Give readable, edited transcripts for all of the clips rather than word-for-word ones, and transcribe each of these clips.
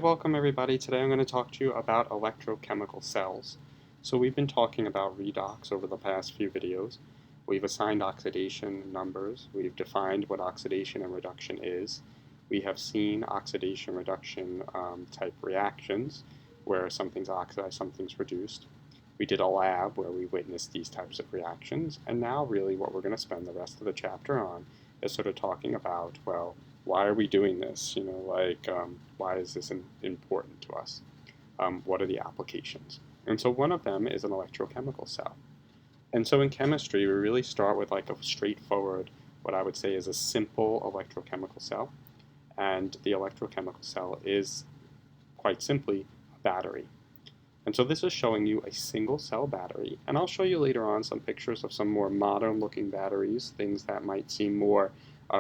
welcome everybody. Today I'm going to talk to you about electrochemical cells. So we've been talking about redox over the past few videos. We've assigned oxidation numbers. We've defined what oxidation and reduction is. We have seen oxidation reduction type reactions where something's oxidized, something's reduced. We did a lab where we witnessed these types of reactions, and now really what we're going to spend the rest of the chapter on is sort of talking about, well, why are we doing this? Why is this important to us? What are the applications? And so one of them is an electrochemical cell. And so in chemistry, we really start with like a straightforward, what I would say is a simple electrochemical cell. And the electrochemical cell is, quite simply, a battery. And so this is showing you a single cell battery. And I'll show you later on some pictures of some more modern looking batteries, things that might seem more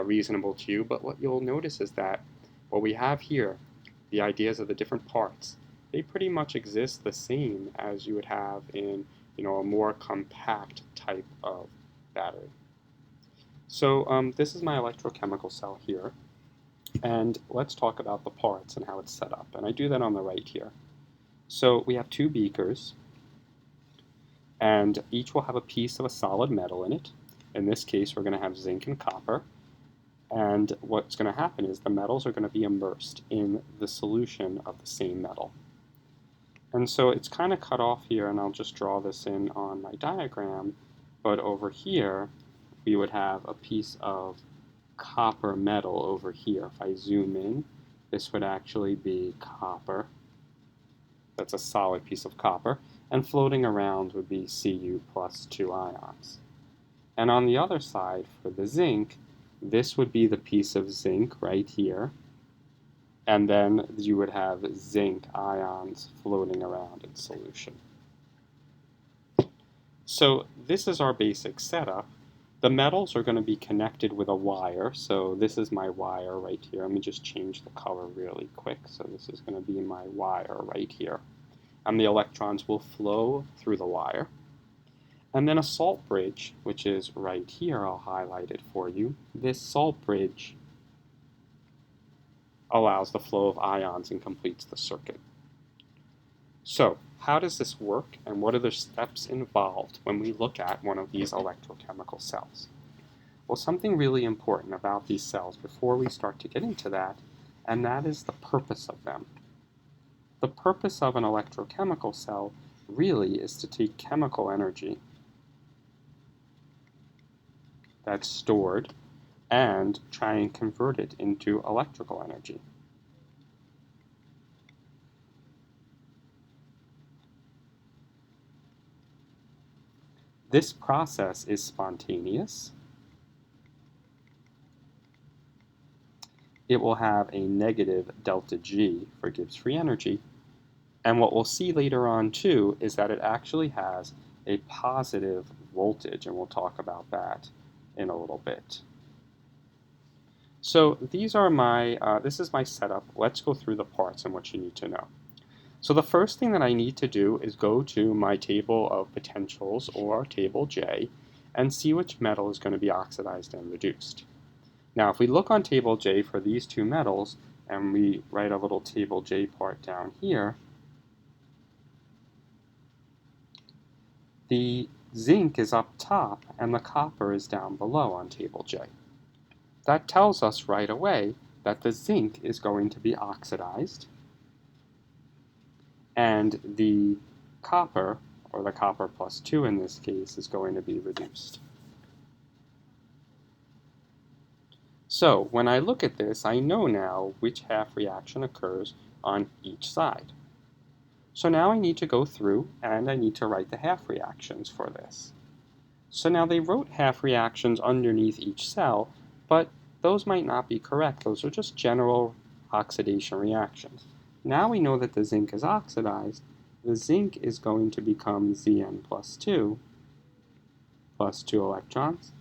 reasonable to you, but what you'll notice is that what we have here, the ideas of the different parts, they pretty much exist the same as you would have in a more compact type of battery. So this is my electrochemical cell here, and let's talk about the parts and how it's set up. And I do that on the right here. So we have two beakers, and each will have a piece of a solid metal in it. In this case, we're going to have zinc and copper. And what's going to happen is the metals are going to be immersed in the solution of the same metal. And so it's kind of cut off here, and I'll just draw this in on my diagram. But over here, we would have a piece of copper metal over here. If I zoom in, this would actually be copper. That's a solid piece of copper. And floating around would be Cu plus 2 ions. And on the other side, for the zinc, this would be the piece of zinc right here, and then you would have zinc ions floating around in solution. So this is our basic setup. The metals are going to be connected with a wire, so this is my wire right here. Let me just change the color really quick. So this is going to be my wire right here. And the electrons will flow through the wire. And then a salt bridge, which is right here, I'll highlight it for you. This salt bridge allows the flow of ions and completes the circuit. So, how does this work, and what are the steps involved when we look at one of these electrochemical cells? Well, something really important about these cells before we start to get into that, and that is the purpose of them. The purpose of an electrochemical cell really is to take chemical energy that's stored and try and convert it into electrical energy. This process is spontaneous. It will have a negative delta G for Gibbs free energy. And what we'll see later on too is that it actually has a positive voltage, and we'll talk about that in a little bit. So these are this is my setup. Let's go through the parts and what you need to know. So the first thing that I need to do is go to my table of potentials, or table J, and see which metal is going to be oxidized and reduced. Now if we look on table J for these two metals, and we write a little table J part down here, the zinc is up top and the copper is down below on table J. That tells us right away that the zinc is going to be oxidized and the copper, or the copper plus 2 in this case, is going to be reduced. So when I look at this, I know now which half reaction occurs on each side. So now I need to go through and I need to write the half reactions for this. So now they wrote half reactions underneath each cell, but those might not be correct. Those are just general oxidation reactions. Now we know that the zinc is oxidized. The zinc is going to become Zn plus 2 electrons,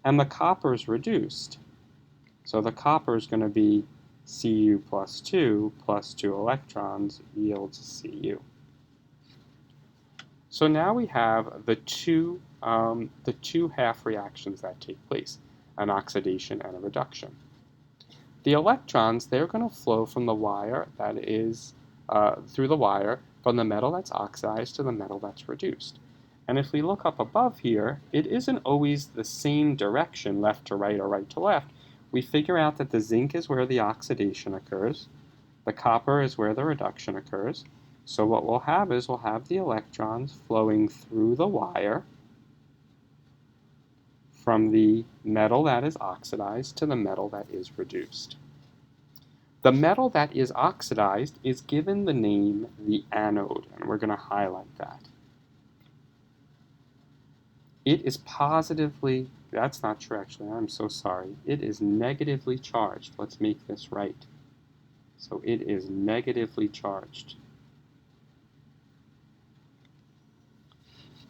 and the copper is reduced. So the copper is going to be Cu plus 2 electrons yields Cu. So now we have the two half reactions that take place, an oxidation and a reduction. The electrons, they're going to flow from the wire that is, through the wire, from the metal that's oxidized to the metal that's reduced. And if we look up above here, it isn't always the same direction, left to right or right to left. We figure out that the zinc is where the oxidation occurs, the copper is where the reduction occurs. So what we'll have is we'll have the electrons flowing through the wire from the metal that is oxidized to the metal that is reduced. The metal that is oxidized is given the name the anode, and we're going to highlight that. It is positively, that's not true actually, I'm so sorry. It is negatively charged. Let's make this right. So it is negatively charged.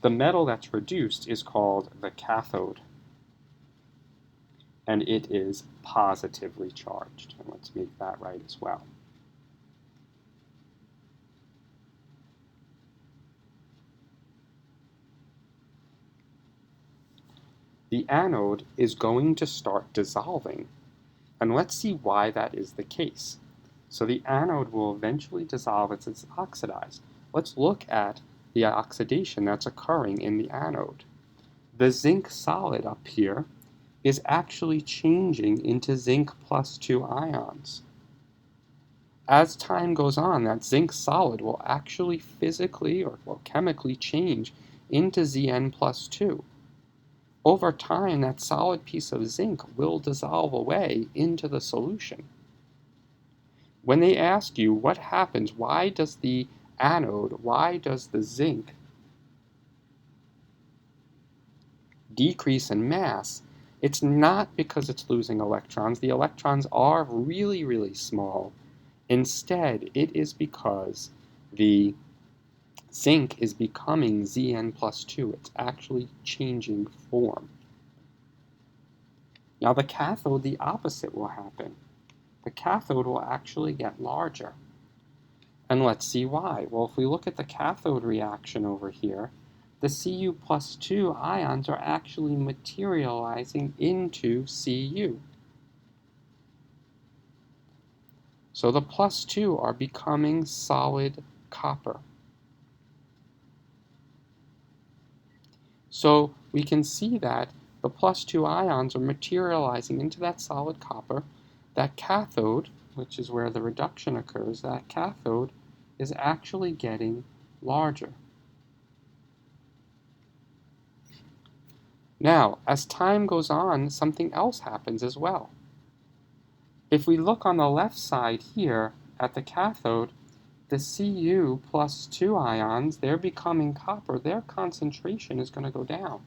The metal that's reduced is called the cathode, and it is positively charged. And let's make that right as well. The anode is going to start dissolving, and let's see why that is the case. So the anode will eventually dissolve as it's oxidized. Let's look at the oxidation that's occurring in the anode. The zinc solid up here is actually changing into zinc plus 2 ions. As time goes on, that zinc solid will actually physically or chemically change into Zn plus 2. Over time, that solid piece of zinc will dissolve away into the solution. When they ask you what happens, why does the anode, why does the zinc decrease in mass, it's not because it's losing electrons. The electrons are really, really small. Instead, it is because the zinc is becoming Zn plus 2. It's actually changing form. Now the cathode, the opposite will happen. The cathode will actually get larger. And let's see why. Well, if we look at the cathode reaction over here, the Cu plus 2 ions are actually materializing into Cu. So the plus 2 are becoming solid copper. So we can see that the plus 2 ions are materializing into that solid copper. That cathode, which is where the reduction occurs, that cathode is actually getting larger. Now, as time goes on, something else happens as well. If we look on the left side here at the cathode, the Cu plus 2 ions, they're becoming copper. Their concentration is going to go down.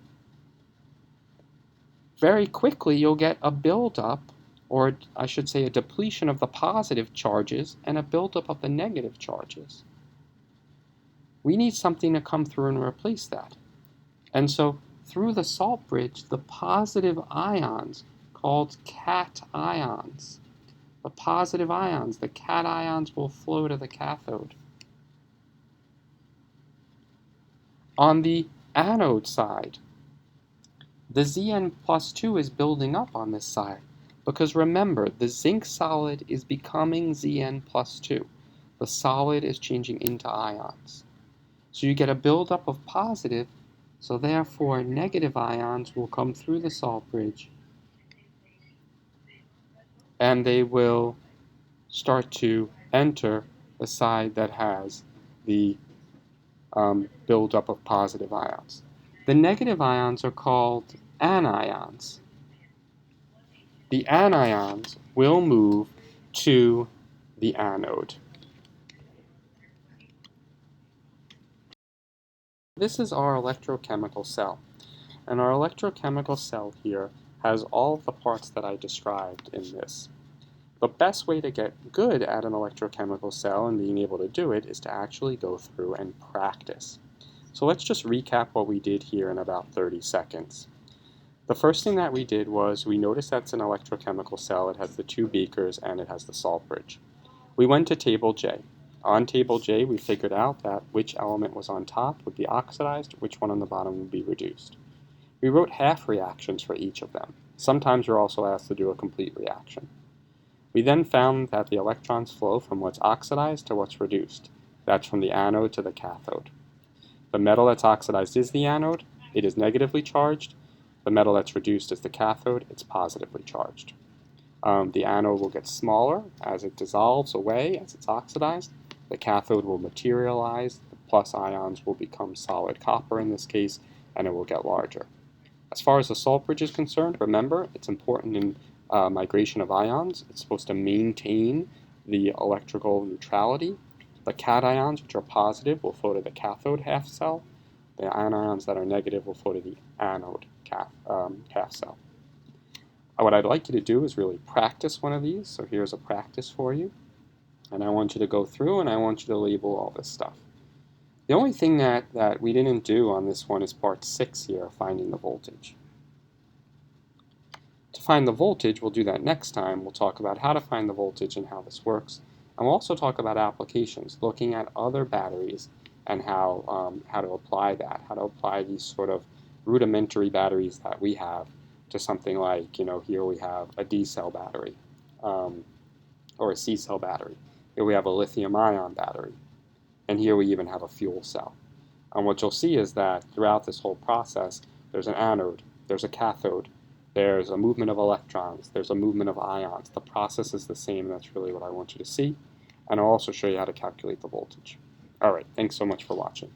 Very quickly, you'll get a buildup, or I should say a depletion of the positive charges and a buildup of the negative charges. We need something to come through and replace that. And so through the salt bridge, the positive ions, called cations, the positive ions, the cations, will flow to the cathode. On the anode side, the Zn plus 2 is building up on this side, because remember, the zinc solid is becoming Zn plus 2. The solid is changing into ions. So you get a buildup of positive, so therefore negative ions will come through the salt bridge, and they will start to enter the side that has the buildup of positive ions. The negative ions are called anions. The anions will move to the anode. This is our electrochemical cell. And our electrochemical cell here has all of the parts that I described in this. The best way to get good at an electrochemical cell and being able to do it is to actually go through and practice. So let's just recap what we did here in about 30 seconds. The first thing that we did was we noticed that's an electrochemical cell. It has the 2 beakers and it has the salt bridge. We went to table J. On table J, we figured out that which element was on top would be oxidized, which one on the bottom would be reduced. We wrote half reactions for each of them. Sometimes we're also asked to do a complete reaction. We then found that the electrons flow from what's oxidized to what's reduced. That's from the anode to the cathode. The metal that's oxidized is the anode. It is negatively charged. The metal that's reduced is the cathode. It's positively charged. The anode will get smaller as it dissolves away, as it's oxidized. The cathode will materialize. The plus ions will become solid copper in this case, and it will get larger. As far as the salt bridge is concerned, remember, it's important in migration of ions. It's supposed to maintain the electrical neutrality. The cations, which are positive, will flow to the cathode half cell. The anions that are negative will flow to the anode half cell. What I'd like you to do is really practice one of these. So here's a practice for you. And I want you to go through and I want you to label all this stuff. The only thing that we didn't do on this one is part 6 here, finding the voltage. To find the voltage, we'll do that next time. We'll talk about how to find the voltage and how this works. And we'll also talk about applications, looking at other batteries and how to apply that, how to apply these sort of rudimentary batteries that we have to something like, here we have a D-cell battery or a C-cell battery. Here we have a lithium-ion battery. And here we even have a fuel cell. And what you'll see is that throughout this whole process, there's an anode, there's a cathode, there's a movement of electrons, there's a movement of ions. The process is the same, and that's really what I want you to see. And I'll also show you how to calculate the voltage. All right, thanks so much for watching.